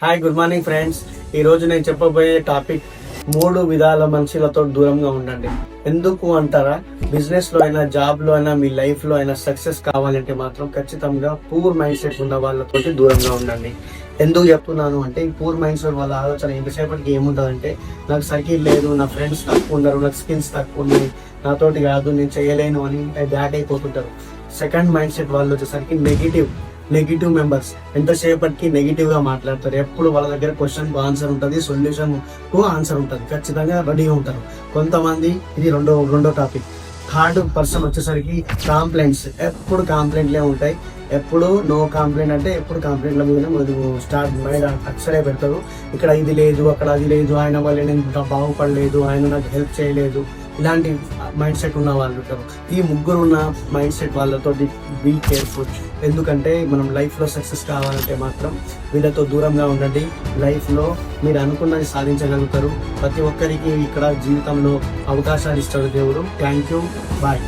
Hi, good morning friends. ఈ రోజు నేను చెప్పబోయే టాపిక్ 3 విధాల మనుషులతో దూరంగా ఉండండి. ఎందుకు అంటారా? బిజినెస్ లో అయినా, జాబ్ లో అయినా, మీ లైఫ్ లో అయినా సక్సెస్ కావాలంటే మాత్రం ఖచ్చితంగా పూర్ మైండ్ సెట్ ఉన్న వాళ్ళతోటి దూరంగా ఉండండి. ఎందుకు చెప్తున్నాను అంటే, ఈ పూర్ మైండ్ సెట్ వాళ్ళ ఆలోచన ఎంతసేపటికి ఏముంటుందంటే, నాకు సర్కిల్ లేదు, నా ఫ్రెండ్స్ తక్కువ ఉన్నారు, నాకు స్కిల్స్ తక్కువ ఉన్నాయి, నాతోటి కాదు, నేను చేయలేను అని బ్యాట్ అయిపోతుంటారు. సెకండ్ మైండ్ సెట్ వాళ్ళు వచ్చేసరికి నెగిటివ్ మెంబర్స్. ఎంతసేపటికి నెగిటివ్ గా మాట్లాడతారు. ఎప్పుడు వాళ్ళ దగ్గర క్వశ్చన్ కు ఆన్సర్ ఉంటుంది, సొల్యూషన్ కు ఆన్సర్ ఉంటుంది, ఖచ్చితంగా రెడీగా ఉంటారు. కొంతమంది, ఇది రెండో టాపిక్. థర్డ్ పర్సన్ వచ్చేసరికి కాంప్లైంట్స్. ఎప్పుడు కాంప్లైంట్లే ఉంటాయి. ఎప్పుడు నో కంప్లైంట్ అంటే ఎప్పుడు కంప్లైంట్ల మీద స్టార్ట్ మైండ్ అక్షరే పెడతారు. ఇక్కడ ఇది లేదు, అక్కడ అది లేదు, ఆయన వల్ల నేను బాగుపడలేదు, ఆయన నాకు హెల్ప్ చేయలేదు, ఇలాంటి మైండ్ సెట్ ఉన్న వాళ్ళు ఉంటారు. ఈ ముగ్గురు ఉన్న మైండ్ సెట్ వాళ్ళతో బీ కేర్ఫుల్. ఎందుకంటే మనం లైఫ్లో సక్సెస్ కావాలంటే మాత్రం వీళ్ళతో దూరంగా ఉండండి. లైఫ్లో మీరు అనుకున్నది సాధించగలుగుతారు. ప్రతి ఒక్కరికి ఇక్కడ జీవితంలో అవకాశాలు ఇస్తాడు దేవుడు. Thank you, bye.